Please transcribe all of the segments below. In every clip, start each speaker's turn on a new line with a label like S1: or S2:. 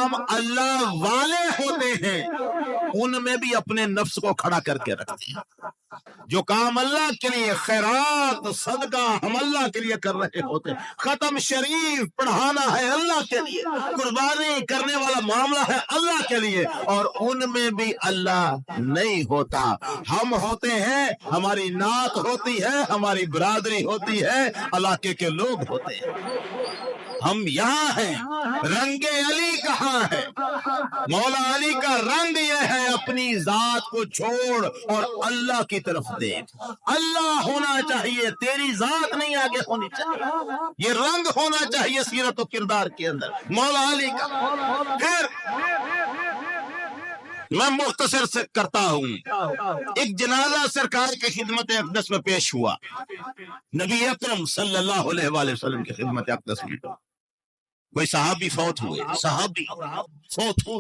S1: हम अल्लाह वाले होते हैं उनमें भी अपने नफ्स को खड़ा करके रखते हैं। जो काम अल्लाह के लिए, खैरात सदका हम अल्लाह के लिए कर रहे होते, खत्म शरीफ पढ़ाना है अल्लाह के लिए, कुर्बानी करने वाला मामला है अल्लाह के लिए, और उनमें भी अल्लाह नहीं होता। हम होते हैं, हमारी नात होती है, हमारी बिरादरी होती है, इलाके के लोग होते हैं। हम यहाँ हैं, रंगे अली कहाँ है? मौला अली का रंग ये है, अपनी जात को छोड़ और अल्लाह की तरफ देख। अल्लाह होना चाहिए, तेरी जात नहीं आगे होनी चाहिए। ये रंग होना चाहिए सीरत और किरदार के अंदर मौला अली का। फिर मैं मुख्तसर से करता हूँ। एक जनाजा सरकार की खिदमत अक़दस में पेश हुआ। नबी अकरम सल्लल्लाहु अलैहि वसल्लम की खिदमत अक़दस में कोई सहाबी फौत हुए, सहाबी फौत हो,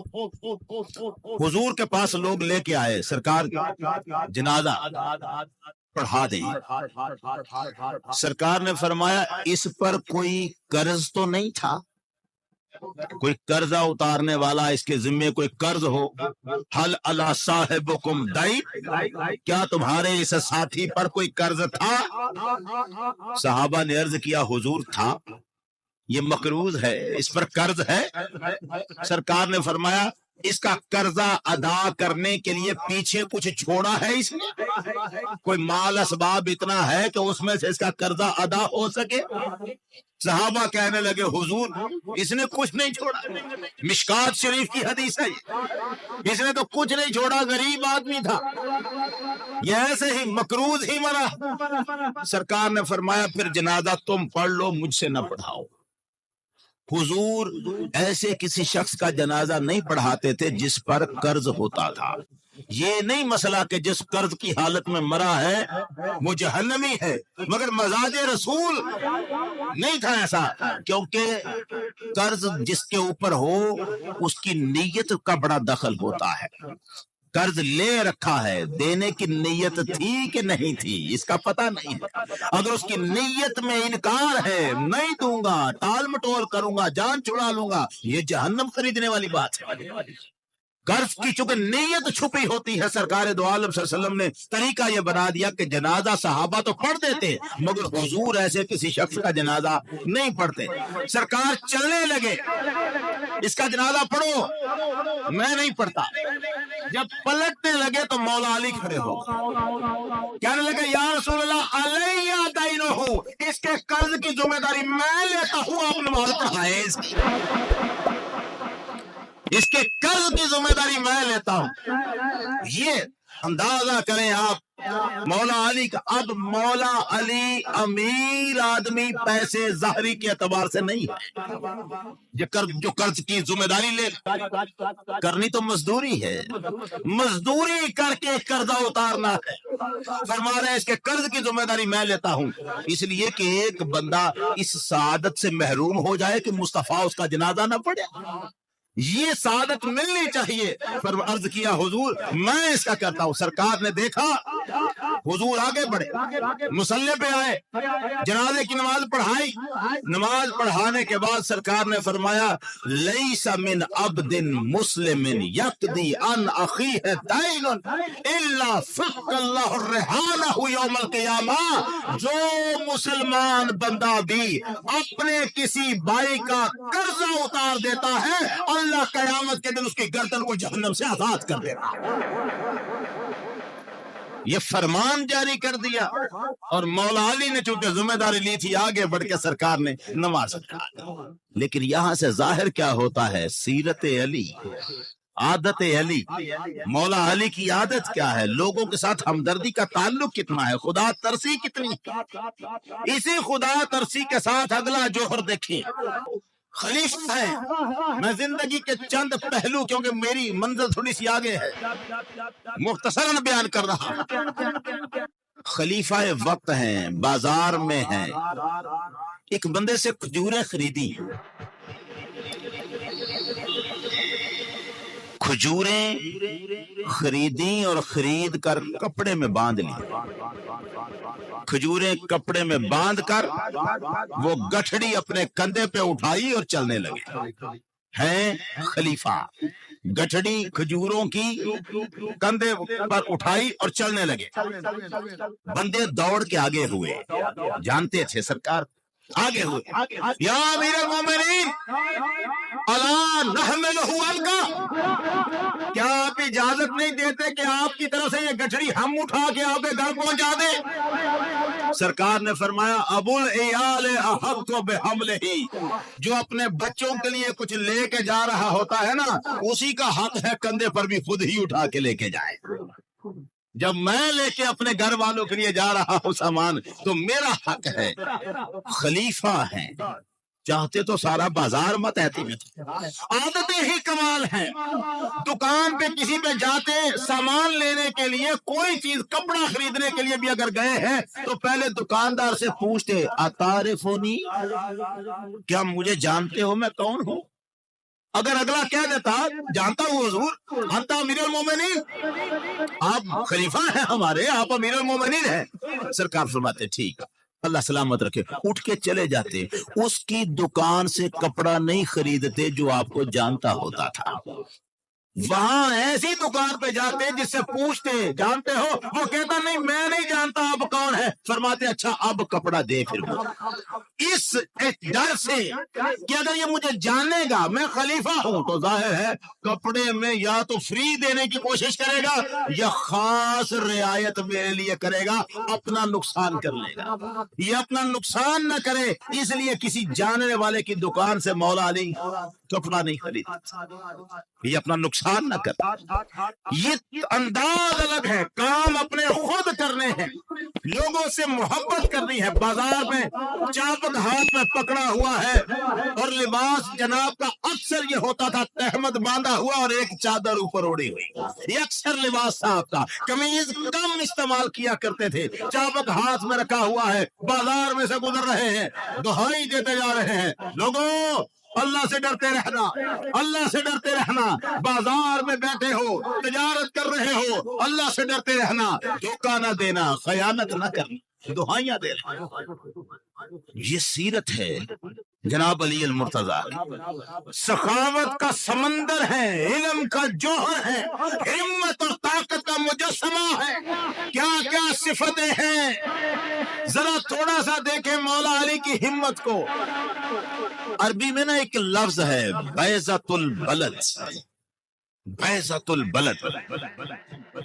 S1: हुजूर के पास लोग लेके आए, सरकार जनाजा पढ़ा दे। सरकार ने फरमाया इस पर कोई कर्ज तो नहीं था, कोई कर्जा उतारने वाला, इसके जिम्मे कोई कर्ज हो? हल अला साहिबुकुम दाई, क्या तुम्हारे इस साथी पर कोई कर्ज था? सहाबा ने अर्ज किया हुजूर था, ये मकरूज है, इस पर कर्ज है। सरकार ने फरमाया इसका कर्जा अदा करने के लिए पीछे कुछ छोड़ा है इसने? कोई माल असबाब इतना है कि उसमें से इसका कर्जा अदा हो सके? सहाबा कहने लगे हुजूर इसने कुछ नहीं छोड़ा, मिशकात शरीफ की हदीस है, इसने तो कुछ नहीं छोड़ा, गरीब आदमी था, ये ऐसे ही मकरूज ही मरा। सरकार ने फरमाया फिर जनाजा तुम पढ़ लो, मुझसे न पढ़ाओ। हुजूर ऐसे किसी शख्स का जनाजा नहीं पढ़ाते थे जिस पर कर्ज होता था। ये नहीं मसला कि जिस कर्ज की हालत में मरा है वो जहन्नमी है, मगर मजाज रसूल नहीं था ऐसा, क्योंकि कर्ज जिसके ऊपर हो उसकी नीयत का बड़ा दखल होता है। कर्ज ले रखा है, देने की नीयत थी कि नहीं थी इसका पता नहीं है। अगर उसकी नीयत में इनकार है, नहीं दूंगा, टाल मटोल करूंगा, जान छुड़ा लूंगा, ये जहन्नम खरीदने वाली बात है। कर्ज की चूंकि नीयत छुपी होती है, सरकार दो आलम सल्लल्लाहु अलैहि वसल्लम ने तरीका यह बना दिया कि जनाजा सहाबा तो पढ़ देते, मगर हुजूर ऐसे किसी शख्स का जनाजा नहीं पढ़ते। सरकार चलने लगे, इसका जनाजा पढ़ो, मैं नहीं पढ़ता। जब पलटने लगे तो मौला अली खड़े हो कहने लगे या रसूल अल्लाह अलैया दैनुहु, इसके कर्ज की जिम्मेदारी मैं लेता हूं, आप नमाज पढ़ाएं इसके कर्ज की जिम्मेदारी मैं लेता हूं। ये अंदाजा करें आप मौला अली का। अब मौला अली अमीर आदमी पैसे जाहरी के एतबार से नहीं है, जो कर्ज की जिम्मेदारी ले, करनी तो मजदूरी है, मजदूरी करके कर्जा उतारना है। फरमा रहे इसके कर्ज की जिम्मेदारी मैं लेता हूं, इसलिए कि एक बंदा इस सादत से महरूम हो जाए कि मुस्तफा उसका जनाजा ना पड़े, ये सादत मिलनी चाहिए। पर अर्ज किया हुजूर मैं इसका करता हूं। सरकार ने देखा, हुजूर आगे बढ़े, मुसल्ले पे आए, जनाजे की नमाज पढ़ाई। नमाज पढ़ाने के बाद सरकार ने फरमाया लैसा मिन अब्दिन मुस्लिमिन यक्दी अन अखीह दैनुन इल्ला फक्कल्लाहु रिहानहु यौमल क़ियामा, जो मुसलमान बंदा भी अपने किसी भाई का कर्जा उतार देता है, अल्लाह कयामत के दिन उसकी गर्दन को जहन्नम से आजाद कर देगा। ये फरमान जारी कर दिया, और मौला अली ने चूंकि जिम्मेदारी ली थी, आगे बढ़ के सरकार ने नमाज पढ़ा दी। लेकिन यहां से जाहिर क्या होता है, सीरत अली, आदत अली, मौला अली की आदत क्या है, लोगों के साथ हमदर्दी का ताल्लुक कितना है, खुदा तरसी कितनी। इसी खुदा तरसी के साथ अगला जोहर देखिए, खलीफा है। मैं जिंदगी के चंद पहलू, क्योंकि मेरी मंजिल थोड़ी सी आगे है, मुख्तसरन बयान कर रहा हूं। खलीफा वक्त हैं, बाजार में हैं, एक बंदे से खजूरें खरीदी, खजूरें खरीदी और खरीद कर कपड़े में बांध ली। खजूरें कपड़े में बांध कर वो गठड़ी अपने कंधे पे उठाई और चलने लगे। ہیں خلیفہ. گٹھڑی کھجوروں کی کندھے پر اٹھائی اور چلنے لگے. بندے دوڑ کے آگے ہوئے, جانتے تھے سرکار آگے ہوئے. یا امیر المومنین الا نحملہ عنک, کیا آپ اجازت نہیں دیتے کہ آپ کی طرف سے یہ گٹھڑی ہم اٹھا کے آپ کے گھر پہنچا دیں؟ سرکار نے فرمایا ابو العیال احق بحملہ, جو اپنے بچوں کے لیے کچھ لے کے جا رہا ہوتا ہے نا, اسی کا حق ہے کندھے پر بھی خود ہی اٹھا کے لے کے جائے. جب میں لے کے اپنے گھر والوں کے لیے جا رہا ہوں سامان تو میرا حق ہے. خلیفہ ہیں, چاہتے تو سارا بازار مت آتی میں, عادتیں ہی کمال ہیں. دکان پہ کسی پہ جاتے سامان لینے کے لیے, کوئی چیز کپڑا خریدنے کے لیے بھی اگر گئے ہیں تو پہلے دکاندار سے پوچھتے اتعرفونی, کیا مجھے جانتے ہو میں کون ہوں؟ اگر اگلا کہہ دیتا جانتا ہوں حضور, انت امیر المومنین, آپ خلیفہ ہیں ہمارے, آپ امیر المومنین ہیں, سرکار فرماتے ٹھیک, اللہ سلامت رکھے. اٹھ کے چلے جاتے, اس کی دکان سے کپڑا نہیں خریدتے جو آپ کو جانتا ہوتا تھا. وہاں ایسی دکان پہ جاتے جس سے پوچھتے جانتے ہو, وہ کہتا نہیں میں نہیں جانتا آپ کون ہے. فرماتے اچھا اب کپڑا دے. پھر اس ڈر سے کہ اگر یہ مجھے جانے گا میں خلیفہ ہوں تو ظاہر ہے کپڑے میں یا تو فری دینے کی کوشش کرے گا یا خاص رعایت میرے لیے کرے گا, اپنا نقصان کر لے گا. یہ اپنا نقصان نہ کرے اس لیے کسی جاننے والے کی دکان سے مولا علی کپڑا نہیں خریدا, یہ اپنا نقصان نہ کر. یہ انداز الگ ہے, کام اپنے خود کرنے ہیں, لوگوں سے محبت کرنی ہے. بازار میں چاپک ہاتھ میں پکڑا ہوا ہے اور لباس جناب کا اکثر یہ ہوتا تھا تہمت باندھا ہوا اور ایک چادر اوپر اوڑی ہوئی, یہ اکثر لباس تھا آپ کا. قمیض کم استعمال کیا کرتے تھے, چاپک ہاتھ میں رکھا ہوا ہے, بازار میں سے گزر رہے ہیں, دہائی دیتے جا رہے ہیں. لوگوں اللہ سے ڈرتے رہنا, اللہ سے ڈرتے رہنا. بازار میں بیٹھے ہو, تجارت کر رہے ہو, اللہ سے ڈرتے رہنا. دھوکہ نہ دینا, خیانت نہ کرنا, دہائیاں دے رہے. یہ سیرت ہے جناب علی المرتضیٰ. سخاوت کا سمندر ہے, علم کا جوہر ہے, ہمت اور طاقت کا مجسمہ ہے. کیا کیا صفتیں ہیں, ذرا تھوڑا سا دیکھیں مولا علی کی ہمت کو. عربی میں نا ایک لفظ ہے بیضۃ البلد, بیضۃ البلد.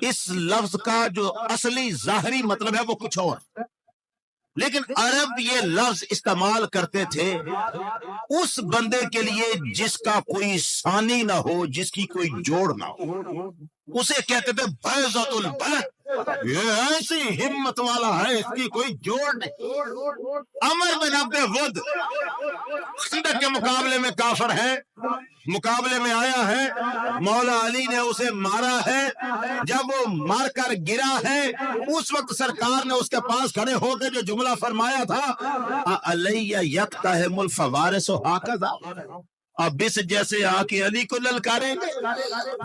S1: اس لفظ کا جو اصلی ظاہری مطلب ہے وہ کچھ اور, لیکن عرب یہ لفظ استعمال کرتے تھے اس بندے کے لیے جس کا کوئی ثانی نہ ہو, جس کی کوئی جوڑ نہ ہو, اسے کہتے تھے بیضۃ البلد. یہ ایسی ہمت والا ہے اس کی کوئی جوڑ نہیں. عمر بن عبد ود خندق کے مقابلے میں کافر ہے, مقابلے میں آیا ہے, مولا علی نے اسے مارا ہے. جب وہ مار کر گرا ہے اس وقت سرکار نے اس کے پاس کھڑے ہو کے جو جملہ فرمایا تھا علی یکتہم الفوارس ہکذا, اب اس جیسے آ کے علی کو للکاریں گے.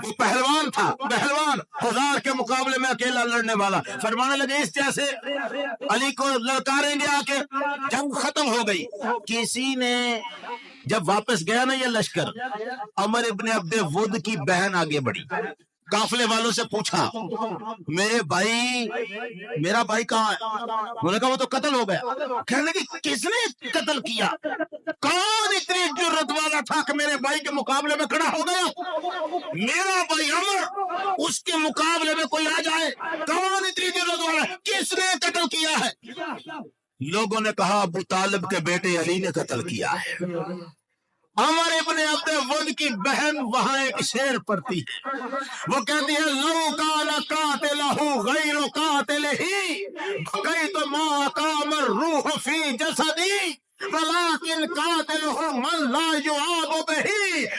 S1: وہ پہلوان تھا, پہلوان, ہزار کے مقابلے میں اکیلا لڑنے والا. فرمانے لگے اس جیسے علی کو للکاریں گے آ کے. جنگ ختم ہو گئی. کسی نے جب واپس گیا نا یہ لشکر, عمر ابن عبد ود کی بہن آگے بڑھی, قافلے والوں سے پوچھا میرے بھائی, میرا بھائی کہاں ہے؟ انہوں نے کہا وہ تو قتل ہو گیا. کہنے لگی کس نے قتل کیا؟ کون اتنی جرت والا تھا کہ میرے بھائی کے مقابلے میں کھڑا ہو گیا؟ میرا بھائی عمر, اس کے مقابلے میں کوئی آ جائے, کون اتنی جرت والا, کس نے قتل کیا ہے؟ لوگوں نے کہا ابو طالب کے بیٹے علی نے قتل کیا ہے. عمر ابن عبد ود کی بہن وہاں ایک شعر پڑھتی ہے, وہ کہتی ہے لو کان قاتلہ غیر قاتلہ بقیت ما اقام الروح فی جسدی ولكن قاتلہ من لا يعاب به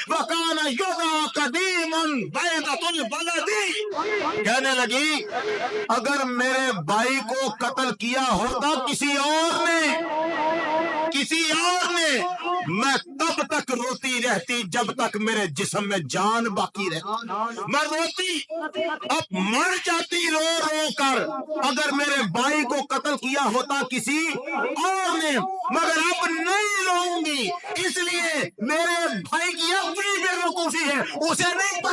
S1: وكان يدعى قديما بیضۃ البلد. کہنے لگی اگر میرے بھائی کو قتل کیا ہوتا کسی اور نے, میں تب تک روتی رہتی جب تک میرے جسم میں جان باقی رہتی. میں روتی, اب مر جاتی رو رو کر. اگر میرے بھائی کو قتل کیا ہوتا کسی اور نے مگر اب نہیں لوں گی، اس لیے میرے بھائی کی اپنی بے وقوفی ہے، اسے نہیں پتا